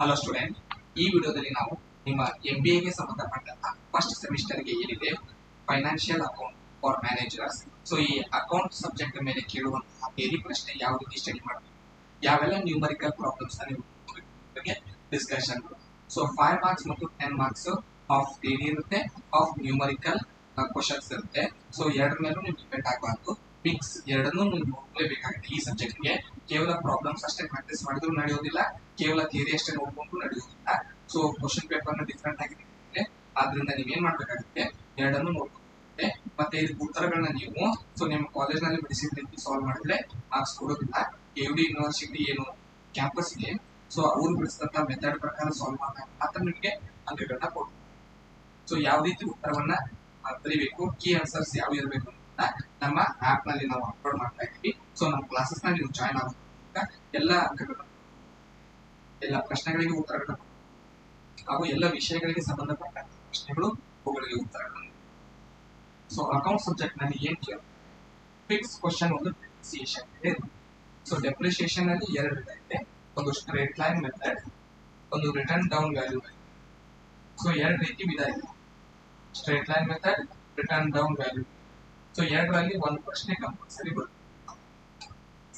Hello student, ಈ ವಿಡಿಯೋದಲ್ಲಿ ನಾವು ನಿಮ್ಮ MBA ಸಂಬಂಧಪಟ್ಟಂತ ಫಸ್ಟ್ ಸೆಮಿಸ್ಟರ್ಗೆ ಏನಿದೆ financial account for managers. So ಈ ಅಕೌಂಟ್ ಸಬ್ಜೆಕ್ಟ್ ಮೇಲೆ ಕೇಳುವಂತಹ ಬೇರೆ ಪ್ರಶ್ನೆ ಯಾವ ರೀತಿ ಸ್ಟಡಿ ಮಾಡಬೇಕು, ಯಾವೆಲ್ಲ ನ್ಯೂಮರಿಕಲ್ ಪ್ರಾಬ್ಲಮ್ಸ್ ನೀವು ಬಗ್ಗೆ ಡಿಸ್ಕಷನ್. ಸೊ 5 ಮಾರ್ಕ್ಸ್ ಮತ್ತು 10 ಮಾರ್ಕ್ಸ್ ಆಫ್ ಥಿಯರಿ ಇರುತ್ತೆ, ಆಫ್ ನ್ಯೂಮರಿಕಲ್ ಕ್ವಶನ್ಸ್ ಇರುತ್ತೆ. ಸೊ ಎರಡರ ಮೇಲೂ ನೀವು ಡಿಪೆಂಡ್ ಆಗಬಾರ್ದು, ಫಿಕ್ಸ್ ಎರಡನ್ನೂ ನೀವು ನೋಡಲೇಬೇಕಾಗುತ್ತೆ. ಈ ಸಬ್ಜೆಕ್ಟ್ಗೆ ಕೇವಲ ಪ್ರಾಬ್ಲಮ್ಸ್ ಅಷ್ಟೇ ಪ್ರಾಕ್ಟೀಸ್ ಮಾಡಿದ್ರು ನಡೆಯೋದಿಲ್ಲ, ಕೇವಲ ಥಿಯರಿ ಅಷ್ಟೇ ನೋಡ್ಕೊಂಡು ನಡೆಯೋದಿಲ್ಲ. ಸೊ ಕ್ವಶನ್ ಪೇಪರ್ನ ಡಿಫ್ರೆಂಟ್ ಆಗಿದೆ, ಆದ್ರಿಂದ ನೀವೇನ್ ಮಾಡ್ಬೇಕಾಗುತ್ತೆ, ಎರಡನ್ನೂ ನೋಡ್ಕೊಳ್ಳುತ್ತೆ. ಮತ್ತೆ ಇದಕ್ಕೆ ಉತ್ತರಗಳನ್ನ ನೀವು ನಿಮ್ಮ ಕಾಲೇಜ್ನಲ್ಲಿ ಬಿಡಿಸಿದ ರೀತಿ ಸಾಲ್ವ್ ಮಾಡಿದ್ರೆ ಮಾರ್ಕ್ಸ್ ಕೊಡೋದಿಲ್ಲ. AUD ಯೂನಿವರ್ಸಿಟಿ ಏನು ಕ್ಯಾಂಪಸ್ ಇದೆ, ಸೊ ಅವ್ರು ಬಿಡಿಸಿದಂತ ಮೆಥಡ್ ಪ್ರಕಾರ ಸಾಲ್ವ್ ಮಾಡಿದಾಗ ಮಾತ್ರ ನಿಮಗೆ ಅಂಕಗಳನ್ನ ಕೊಡ್ತಾರೆ. ಸೊ ಯಾವ ರೀತಿ ಉತ್ತರವನ್ನ ಬರೀಬೇಕು, ಕೀ ಆನ್ಸರ್ಸ್ ಯಾವ ಇರಬೇಕು ಅಂತ ನಮ್ಮ ಆಪ್ ನಲ್ಲಿ ನಾವು ಅಪ್ಲೋಡ್ ಮಾಡ್ತಾ ಇದ್ದೀವಿ. ಸೊ ನಮ್ಮ ಕ್ಲಾಸಸ್ ನ ನೀವು ಜಾಯ್ನ್ ಆಗುವಾಗ ಎಲ್ಲ ಅಂಕಗಳು, ಎಲ್ಲ ಪ್ರಶ್ನೆಗಳಿಗೆ ಉತ್ತರಗಳು ಹಾಗೂ ಎಲ್ಲ ವಿಷಯಗಳಿಗೆ ಸಂಬಂಧಪಟ್ಟ ಪ್ರಶ್ನೆಗಳು, ಅವುಗಳಿಗೆ ಉತ್ತರಗಳು. ಸೊ ಅಕೌಂಟ್ ಸಬ್ಜೆಕ್ಟ್ ನಲ್ಲಿ ಏನ್ ಕೇಳ ಫಿಕ್ಸ್ ಕ್ವಶನ್, ಒಂದು ಡೆಪ್ರಿಸಿಯೇಷನ್ ಇದೆ. ಸೊ ಡೆಪ್ರಿಸಿಯೇಷನ್ ನಲ್ಲಿ ಎರಡು ವಿಧ ಇದೆ, ಒಂದು ಸ್ಟ್ರೇಟ್ ಲೈನ್ ಮೆಥಡ್, ಒಂದು ರಿಟರ್ನ್ ಡೌನ್ ವ್ಯಾಲ್ಯೂ. ಸೊ ಎರಡು ರೀತಿ ವಿಧ ಇದೆ, straight line method, return down value. So ಎರಡರಲ್ಲಿ ಒಂದು ಪ್ರಶ್ನೆ ಕಂಪಲ್ಸರಿ ಬರುತ್ತೆ.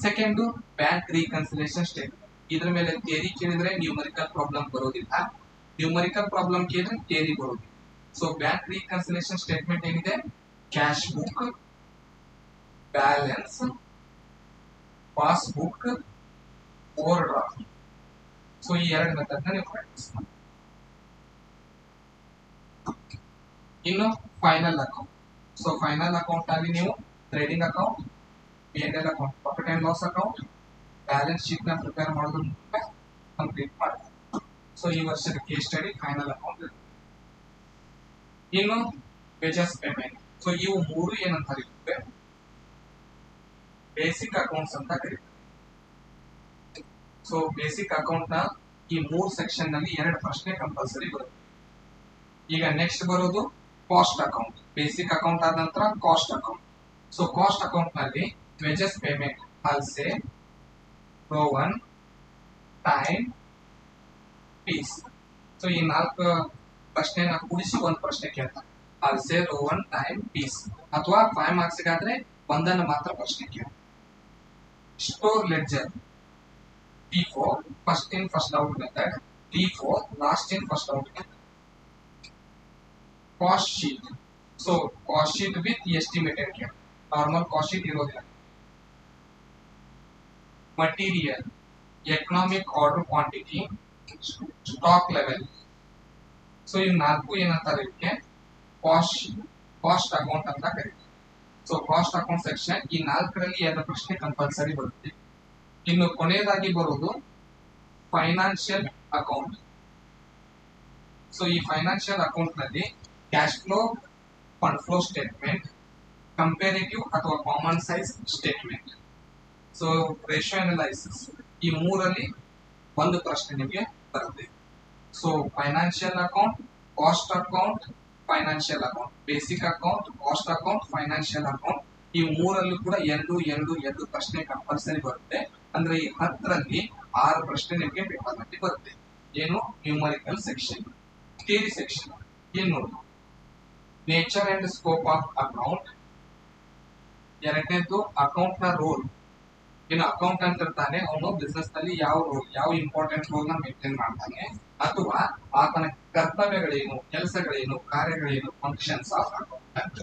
Second, bank reconciliation statement. ಇದ್ರ ಮೇಲೆ ಥಿಯರಿ ಕೇಳಿದ್ರೆ ನ್ಯೂಮರಿಕಲ್ ಪ್ರಾಬ್ಲಮ್ ಬರೋದಿಲ್ಲ, ನ್ಯೂಮರಿಕಲ್ ಪ್ರಾಬ್ಲಮ್ ಕೇಳಿದ್ರೆ ಥಿಯರಿ ಬರೋದಿಲ್ಲ. ಸೊ ಬ್ಯಾಂಕ್ ರೀಕನ್ಸಿಲೇಷನ್ ಸ್ಟೇಟ್ಮೆಂಟ್ ಏನಿದೆ, cash book, balance, passbook, over draft. So ಈ ಎರಡು ಮೆಥಡ್ ನೀವು ಪ್ರಾಕ್ಟೀಸ್ ಮಾಡಿ. ಇನ್ನು final account. So final account ಅಲ್ಲಿ ನೀವು trading account, P&L account, profit and loss account, balance sheet ನ ಪ್ರಿಪೇರ್ ಮಾಡೋದ್ರ ಮೂಲಕ ಕಂಪ್ಲೀಟ್ ಮಾಡಿ. ಸೊ ಈ ವರ್ಷದ ಕೇಸ್ ಸ್ಟಡಿ ಫೈನಲ್ ಅಕೌಂಟ್. ಇನ್ನು ವೇಜಸ್ ಪೇಮೆಂಟ್. ಸೊ ಇವು ಮೂರು ಏನಂತ ಕರೀತಾರೆ, ಬೇಸಿಕ್ ಅಕೌಂಟ್ಸ್ ಅಂತ ಕರೀತಾರೆ. ಸೊ ಬೇಸಿಕ್ ಅಕೌಂಟ್ ನ ಈ ಮೂರು ಸೆಕ್ಷನ್ ನಲ್ಲಿ ಎರಡು ಪ್ರಶ್ನೆ ಕಂಪಲ್ಸರಿ ಬರುತ್ತೆ. ಈಗ ನೆಕ್ಸ್ಟ್ ಬರೋದು ಕಾಸ್ಟ್ ಅಕೌಂಟ್. ಬೇಸಿಕ್ ಅಕೌಂಟ್ ಆದ ನಂತರ cost account. So cost account ನಲ್ಲಿ ವೇಜಸ್ ಪೇಮೆಂಟ್, ಅಲ್ಸೆ, ರೋ 1, ಟೈಮ್, ಪೀಸ್. ಸೊ ಈ ನಾಲ್ಕು ಪ್ರಶ್ನೆನ ಕೂಡಿಸಿ ಒಂದು ಪ್ರಶ್ನೆ ಕೇಳ್ತಾರೆ, ಅಲ್ಸೆ, ರೋ 1, ಟೈಮ್, ಪೀಸ್. ಅಥವಾ 5 ಮಾರ್ಕ್ಸ್ ಗಾದ್ರೆ ಒಂದನ್ನು ಮಾತ್ರ ಪ್ರಶ್ನೆ ಕೇಳ್ತಾರೆ. Store ledger, T4 first in first out method, T4 last in first out method. Cost sheet. So cost sheet with estimated care, normal cost sheet ಇರೋದಿಲ್ಲ. Material, economic order quantity, stock level. So ಇವು ನಾಲ್ಕು ಏನಂತಾರೆ, ಇದಕ್ಕೆ cost account ಅಂತ ಕರೀತಾರೆ. So cost account section ಈ ನಾಲ್ಕರಲ್ಲಿ ಎರಡು ಪ್ರಶ್ನೆ ಕಂಪಲ್ಸರಿ ಬರುತ್ತೆ. ಇನ್ನು ಕೊನೆಯದಾಗಿ ಬರೋದು ಫೈನಾನ್ಷಿಯಲ್ ಅಕೌಂಟ್. ಸೊ ಈ ಫೈನಾನ್ಷಿಯಲ್ ಅಕೌಂಟ್ ನಲ್ಲಿ cash flow, fund flow statement, comparative ಅಥವಾ common size statement, so ratio analysis. ಈ ಮೂರಲ್ಲಿ ಒಂದು ಪ್ರಶ್ನೆ ನಿಮಗೆ ಬರುತ್ತೆ. So financial account, cost account, financial account, basic account, cost account, financial account, ಈ ಮೂರಲ್ಲೂ ಕೂಡ ಎರಡು ಪ್ರಶ್ನೆ ಕಂಪಲ್ಸರಿ ಬರುತ್ತೆ. ಅಂದ್ರೆ ಈ 10ರಲ್ಲಿ 6 ಪ್ರಶ್ನೆ ನಿಮಗೆ ಬೇಕಾದಂತೆ ಬರುತ್ತೆ. ಏನು, ನ್ಯೂಮರಿಕಲ್ ಸೆಕ್ಷನ್. ಥಿಯರಿ ಸೆಕ್ಷನ್ ಏನ್ ನೋಡಿ, nature and scope of account. ಎರಡನೇದು ಅಕೌಂಟ್ ನ ರೋಲ್. ಏನು ಅಕೌಂಟ್ ಅಂತ ಇರ್ತಾನೆ, ಅವನು ಬಿಸ್ನೆಸ್ ನಲ್ಲಿ ಯಾವ ರೋಲ್, ಯಾವ ಇಂಪಾರ್ಟೆಂಟ್ ರೋಲ್ ನ ಮೇಂಟೈನ್ ಮಾಡ್ತಾನೆ, ಅಥವಾ ಆತನ ಕರ್ತವ್ಯಗಳೇನು, ಕೆಲಸಗಳೇನು, ಕಾರ್ಯಗಳೇನು, functions of account.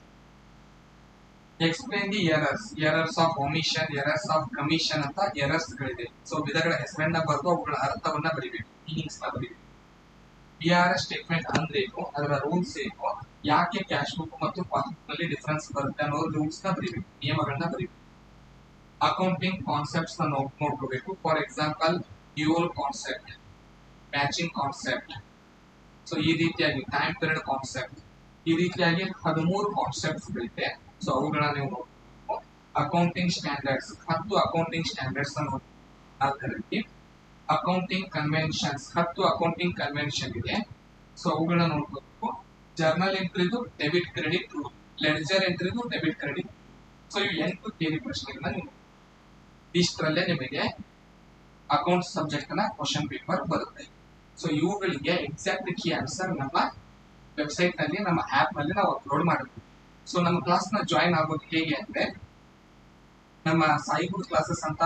Explain the errors of omission, errors of commission ಅಂತ ಎರರ್ಸ್ ಗಳಿದೆ. ಸೊ ವಿಧಗಳ ಹೆಸರನ್ನ ಬರೆದು ಅವುಗಳ ಅರ್ಥವನ್ನ ಬರೀಬೇಕು, ಮೀನಿಂಗ್ಸ್ ನ ಬರೀಬೇಕು. BRS ಸ್ಟೇಟ್ಮೆಂಟ್ ಅಂದ್ರೇನು, ಅದರ ರೂಲ್ಸ್ ಏನು, ಯಾಕೆ ಕ್ಯಾಶ್ ಬುಕ್ ಮತ್ತು ಪಾಸ್ಬುಕ್ ನಲ್ಲಿ ಡಿಫರೆನ್ಸ್ ಬರುತ್ತೆ ಅನ್ನೋ ರೂಲ್ಸ್ ನ ಬರೀಬೇಕು, ನಿಯಮಗಳನ್ನ ಬರೀಬೇಕು. ಅಕೌಂಟಿಂಗ್ ಕಾನ್ಸೆಪ್ಟ್ಸ್ ನ ನೋಡ್ಕೋಬೇಕು. For example dual concept, matching concept. So ಈ ರೀತಿಯಾಗಿ ಟೈಮ್ ಪೀರಿಯಡ್ ಕಾನ್ಸೆಪ್ಟ್, ಈ ರೀತಿಯಾಗಿ 13 ಕಾನ್ಸೆಪ್ಟ್ಸ್ ಗಳಿವೆ. ಸೊ ಅವುಗಳನ್ನ ನೀವು ನೋಡ್ಬೇಕು. ಅಕೌಂಟಿಂಗ್ ಸ್ಟ್ಯಾಂಡರ್ಡ್ಸ್, 10 ಅಕೌಂಟಿಂಗ್ ಸ್ಟ್ಯಾಂಡರ್ಡ್ಸ್ ಅನ್ನು ಅದರಲ್ಲಿ ಅಕೌಂಟಿಂಗ್ ಕನ್ವೆನ್ಷನ್ಸ್, 10 ಅಕೌಂಟಿಂಗ್ ಕನ್ವೆನ್ಷನ್ ಇದೆ. ಸೊ ಅವುಗಳನ್ನ ನೋಡ್ಕೋಬೇಕು. ಜರ್ನಲ್ ಎಂಟ್ರಿದು ಡೆಬಿಟ್ ಕ್ರೆಡಿಟ್ ರೂಲ್, ಲೆಡ್ಜರ್ ಎಂಟ್ರಿದು ಡೆಬಿಟ್ ಕ್ರೆಡಿಟ್. ಸೊ ಇವು 8 ಥಿಯರಿ ಪ್ರಶ್ನೆಗಳನ್ನ ನೀವು ಇಷ್ಟರಲ್ಲೇ ನಿಮಗೆ ಅಕೌಂಟ್ ಸಬ್ಜೆಕ್ಟ್ ನ ಕ್ವಶನ್ ಪೇಪರ್ ಬರುತ್ತೆ. ಸೊ ಇವುಗಳಿಗೆ ಎಕ್ಸಾಕ್ಟ್ ಕೀ ಆನ್ಸರ್ ನಮ್ಮ ವೆಬ್ಸೈಟ್ ನಲ್ಲಿ, ನಮ್ಮ ಆಪ್ ನಲ್ಲಿ ನಾವು ಅಪ್ಲೋಡ್ ಮಾಡಿರ್ತೀವಿ. ಸೊ ನಮ್ಮ ಕ್ಲಾಸ್ ನ ಜಾಯಿನ್ ಆಗೋದು ಹೇಗೆ ಅಂದ್ರೆ, ನಮ್ಮ ಸಾಯಿ ಗುರು ಕ್ಲಾಸಸ್ ಅಂತ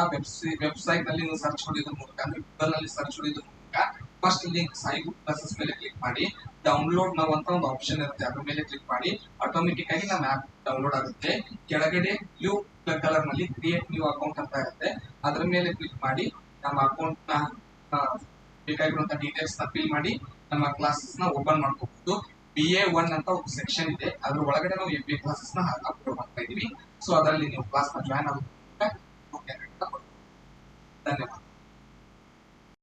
ವೆಬ್ಸೈಟ್ ನಲ್ಲಿ ನೀವು ಸರ್ಚ್ ಹೊಡಿಯೋದ್ರ ಮೂಲಕ, ಅಂದ್ರೆ ಗೂಗಲ್ ನಲ್ಲಿ ಸರ್ಚ್ ಹೊಡಿಯೋದ್ರ ಮೂಲಕ ಫಸ್ಟ್ ಲಿಂಕ್ ಸಾಯಿ ಗುರು ಕ್ಲಾಸಸ್ ಮೇಲೆ ಕ್ಲಿಕ್ ಮಾಡಿ, ಡೌನ್ಲೋಡ್ ನಾವು ಅಂತ ಒಂದು ಆಪ್ಷನ್ ಇರುತ್ತೆ, ಅದ್ರ ಮೇಲೆ ಕ್ಲಿಕ್ ಮಾಡಿ ಆಟೋಮೆಟಿಕ್ ಆಗಿ ನಮ್ಮ ಆಪ್ ಡೌನ್ಲೋಡ್ ಆಗುತ್ತೆ. ಕೆಳಗಡೆ ಬ್ಲೂ ಕಲರ್ ನಲ್ಲಿ ಕ್ರಿಯೇಟ್ ನ್ಯೂ ಅಕೌಂಟ್ ಅಂತ ಇರುತ್ತೆ, ಅದ್ರ ಮೇಲೆ ಕ್ಲಿಕ್ ಮಾಡಿ ನಮ್ಮ ಅಕೌಂಟ್ ನ ಬೇಕಾಗಿರುವಂತಹ ಡೀಟೇಲ್ಸ್ ನ ಫಿಲ್ ಮಾಡಿ ನಮ್ಮ ಕ್ಲಾಸಸ್ ನ ಓಪನ್ ಮಾಡ್ಕೋಬಹುದು. BA1 ಅಂತ ಒಂದು ಸೆಕ್ಷನ್ ಇದೆ, ಅದ್ರ ಒಳಗಡೆ ನಾವು MBA ಕ್ಲಾಸಸ್ ನ ಅಪ್ಲೋಡ್ ಮಾಡ್ತಾ ಇದೀವಿ. ಸೊ ಅದರಲ್ಲಿ ನೀವು ಕ್ಲಾಸ್ ನ ಜಾಯ್ನ್ ಆಗುತ್ತೆ. ಧನ್ಯವಾದ.